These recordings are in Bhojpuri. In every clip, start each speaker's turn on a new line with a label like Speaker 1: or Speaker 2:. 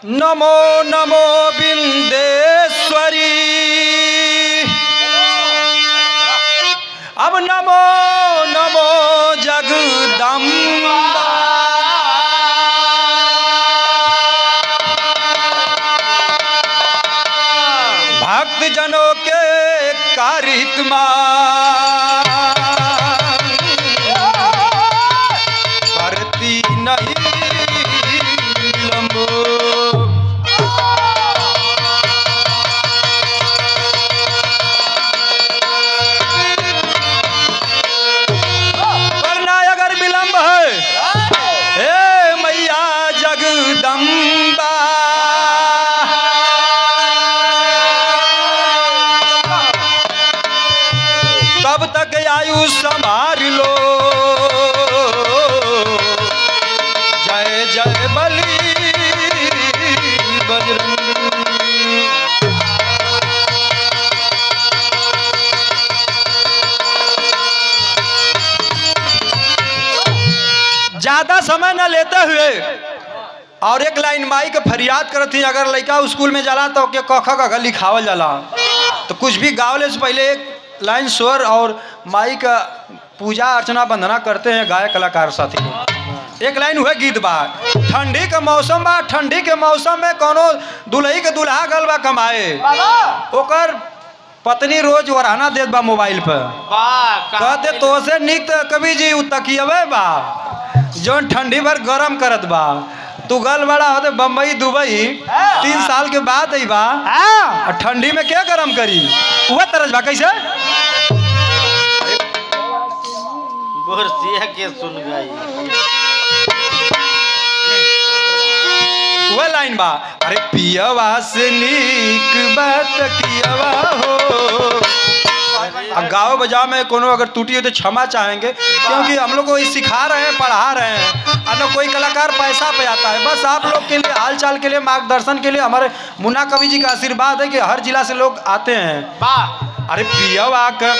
Speaker 1: नमो नमो बिंदेश्वरी। अब नमो नमो जगदम्बा। भक्त जनों के कारिश्मा करती नहीं विलंब। करना अगर विलंब है हे मैया जगदम्बा। तब तक आयु संभार लो। जय जय बली बजरंगी। ज्यादा समय न लेते हुए और एक लाइन माई के फरियाद करती। अगर लड़का स्कूल में जाला तो के क ख ग घ लिखावल जाला, तो कुछ भी गावले से पहले एक लाइन स्वर और माई का पूजा अर्चना वंदना करते हैं गायक कलाकार साथी लोग। एक लाइन हुए गीत बा। ठंडी के मौसम बा, ठंडी के मौसम में कोनो दुल्ही के दुल्हा गल बा कमाए, ओकर पत्नी रोज वराना देत बा मोबाइल पर। कहते तो से निक कभी जी तकियवे बा जौन ठंडी भर गरम करत बा। तू गल बड़ा होते बम्बई दुबई 3 साल के बाद आई बा और ठंडी में क्या गरम करी। वह तरज बा कैसे
Speaker 2: के सुन गई
Speaker 1: वह लाइन बा। अरे पियवा से नीक बात कियवा हो। अब गाँव बजाव में कोनो अगर टूटी हो तो क्षमा चाहेंगे, क्योंकि हम लोग को सिखा रहे हैं पढ़ा रहे हैं और न कोई कलाकार पैसा पे आता है। बस आप लोग के लिए हाल चाल के लिए मार्गदर्शन के लिए हमारे मुन्ना कवि जी का आशीर्वाद है कि हर जिला से लोग आते हैं। अरे पियवा का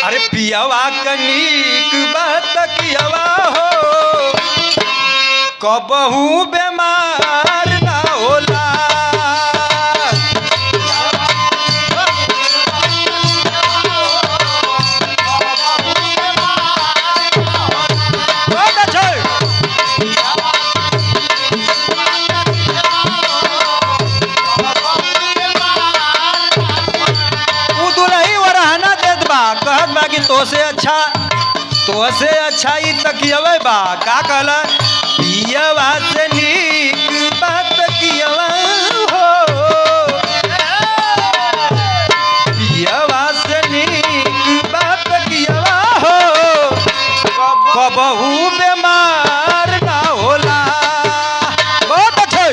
Speaker 1: अरे पियवा कनीक बात कियवा हो। कबहू बीमार ना होला। तो से अच्छा ही तकियवे बा का कहला। पियवा से नीक बात कियवा हो। पियवा से नीक बात कियवा हो। कबहू बीमार ना होला। बहुत अच्छे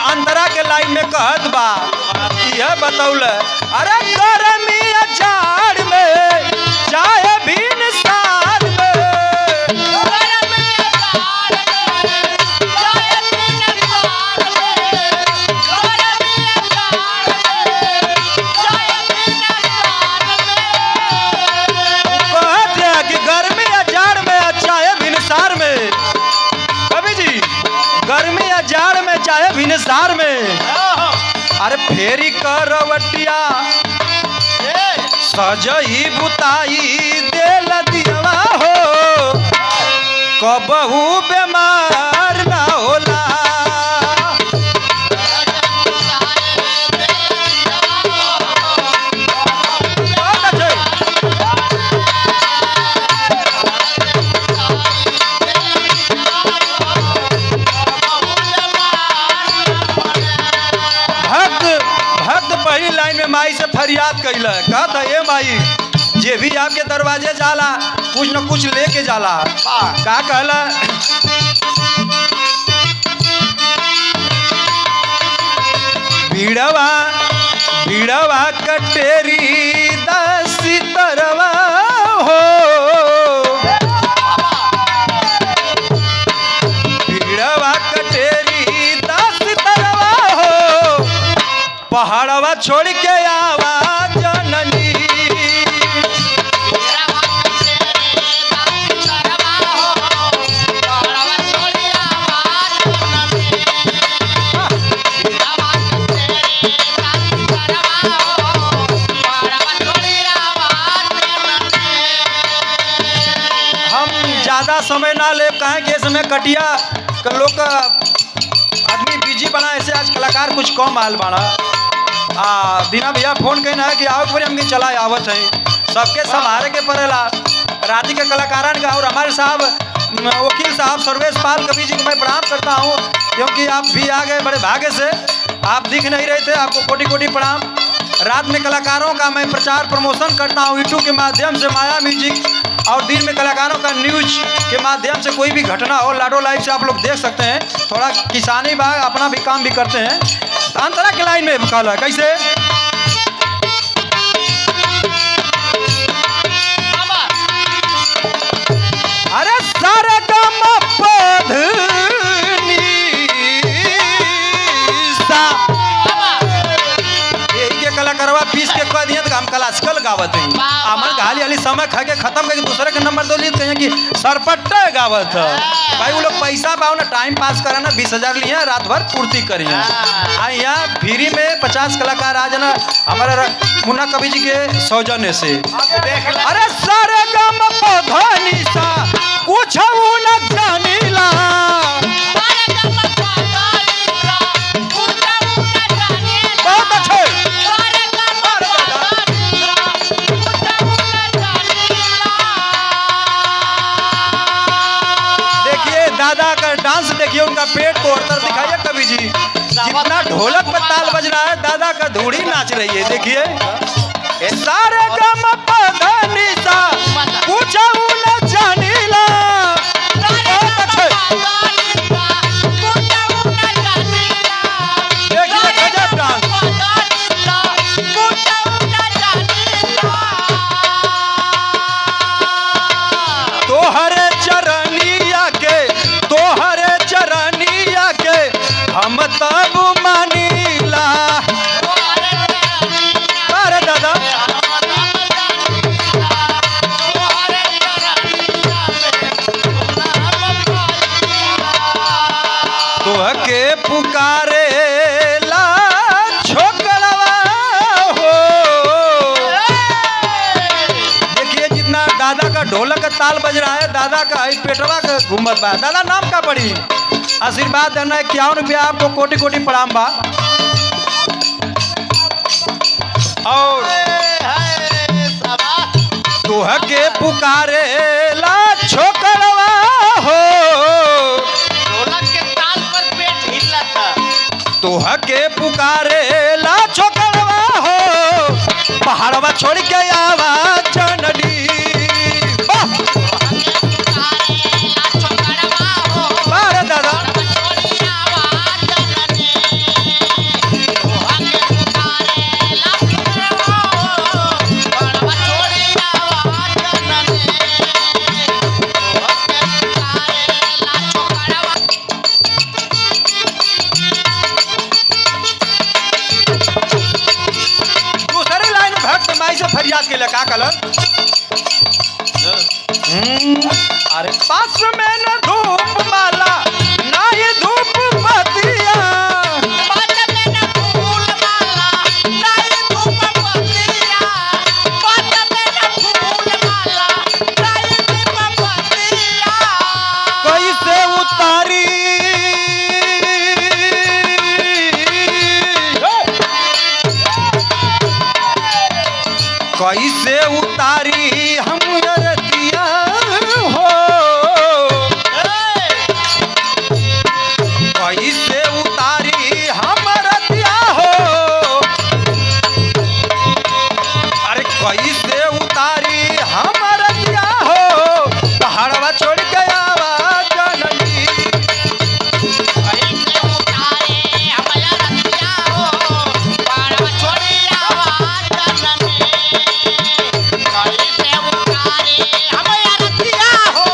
Speaker 1: अंतरा के लाइन में कहत बा यह बतौल। अरे गर्मी जाड़ में चाहे भी निसार कहत है कि गर्मी या जाड़ में चाहे भी निसार में। कवि जी गर्मी या जाड़ में चाहे भिनसार में। अरे फेरी करवटिया सजई बुताई देल दियवा हो। कबहू बीमार ना होला। पहली लाइन में माई से फरियाद कैल। कहता ये माई जे भी आपके दरवाजे जाला कुछ न कुछ लेके जाला। का कहला भीड़वा भीड़वा कटेरी दसी पहाड़वा छोड़ के आवा जननी। ज्यादा समय ना ले कहें कि इसमें कटिया का लोग का आदमी बिजी बना, ऐसे आज कलाकार कुछ कम आल बाड़ा। दीना भैया फोन कहना है कि आओ पर हमके चला आवत है, सबके संभारे के पड़ेला। राती के कलाकारन का और हमारे साहब वकील साहब सर्वेश पाल कवि जी को मैं प्रणाम करता हूँ, क्योंकि आप भी आ गए बड़े भाग्य से। आप दिख नहीं रहे थे, आपको कोटि कोटि प्रणाम। रात में कलाकारों का मैं प्रचार प्रमोशन करता हूँ यूट्यूब के माध्यम से, माया म्यूजिक, और दिन में कलाकारों का न्यूज के माध्यम से कोई भी घटना हो लाडो लाइव से आप लोग देख सकते हैं। थोड़ा किसानी भाग अपना भी काम भी करते हैं। अंतरा के लाइन में काला कैसे अरे सारे गम पधनी कलाकारवा पीस के कह दिए तो हम क्लासिकल गावत है। अमन गाली वाली समय खा के खत्म करके दूसरे के नंबर दो लिए कहें कि सरपट्टा गावत है। भाई वो लोग पैसा पाओ ना, टाइम पास करा ना, 20,000 लिए रात भर पूर्ति करिए। यहाँ फ्री में 50 कलाकार आ जाना हमारे मुन्ना कवि जी के सौजन्य से। अरे सारे गम पधनी सा कुछ न जानीला, बहुत अच्छे। दादा का डांस देखिए, उनका पेट को और तरफ दिखाइए कवि जी। जितना ढोलक पर ताल बज रहा है, दादा का धूड़ी नाच रही है। देखिए सारे गम पधनी सा कुछ न जानीला, बहुत अच्छे। देखिए गजब डांस। तोहरे चरनिया के, तोहरे चरनिया के हम तब मानीला। अरे दादा तोहके पुकारे ला छोकरवा हो। देखिए जितना दादा का ढोलक का ताल बज रहा है, दादा का पेटवा का घूमत बा। दादा नाम का पड़ी, आशीर्वाद देना है। 51 रुपया आपको कोटि कोटि प्रणाम बा। और तोहके पुकारे ला छोकरवा हो,
Speaker 2: ढोलक के ताल पर पेट हिला था।
Speaker 1: तोहके पुकारे ला छोकरवा हो, पहाड़वा छोड़ के आवा जननी। फरियाद के लगा कलर अरे पास में न धूप माला ना ये धूप बतिया,
Speaker 2: पास में न फूल माला ना ये धूप बतिया, पास में न फूल माला ना ये धूप बतिया।
Speaker 1: कैसे उतारी कैसे उतारी हम रतिया हो, कैसे उतारी हम रतिया हो। अरे कैसे उतारी हम रतिया हो, पहाड़वा छोड़ के आवा जननी।
Speaker 2: कैसे उतारे हमारा रतिया हो, पहाड़वा छोड़ आवा जननी। कैसे उतारे हमारा रतिया हो,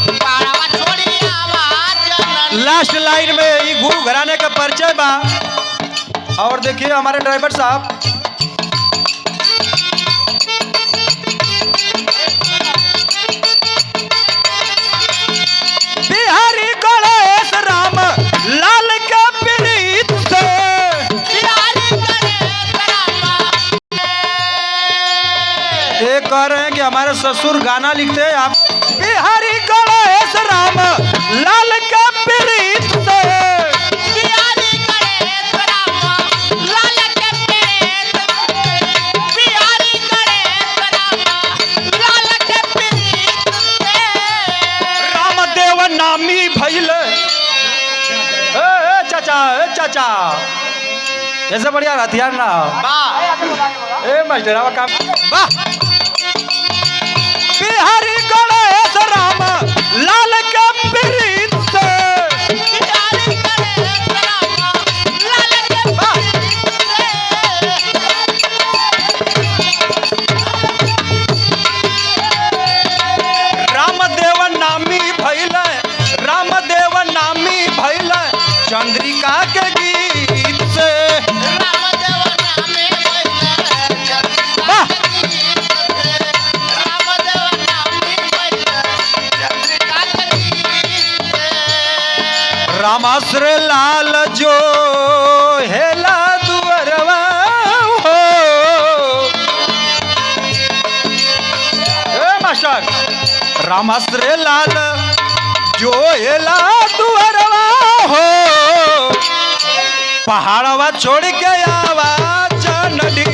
Speaker 2: पहाड़वा छोड़ आवा जननी।
Speaker 1: लास्ट लाइन में ये गुरु घराने का परिचय बा। और देखिए हमारे ड्राइवर साहब बिहारी गणेश राम लाल के प्रीत से
Speaker 2: बिहारी गणेश राम
Speaker 1: ये कह रहे हैं कि हमारे ससुर गाना लिखते हैं आप बिहारी गणेश राम लाल के प्रीत से
Speaker 2: बिहारी गणेश राम लाल के प्रीत बिहारी गणेश राम लाल के प्रीत से
Speaker 1: रामदेव नामी भैल चाचा ऐसे बढ़िया हथियार ना ए मास्टर काम वाह बिहारी गणेश राम लाल के प्रीत से
Speaker 2: बिहारी गणेश राम लाल के प्रीत
Speaker 1: रामदेव नामी भैल रामदेव नामी भैल चंद्रिका के गीत से
Speaker 2: रामदेव नामे भैले
Speaker 1: वाह
Speaker 2: रामदेव नामे भैले चंद्रिका के गीत से
Speaker 1: रामाश्र लाल जो हेला दुअरवा हो ए मास्टर रामाश्र लाल जो हेला दुअरवा हो पहाड़वा छोड़ के आवा चंडी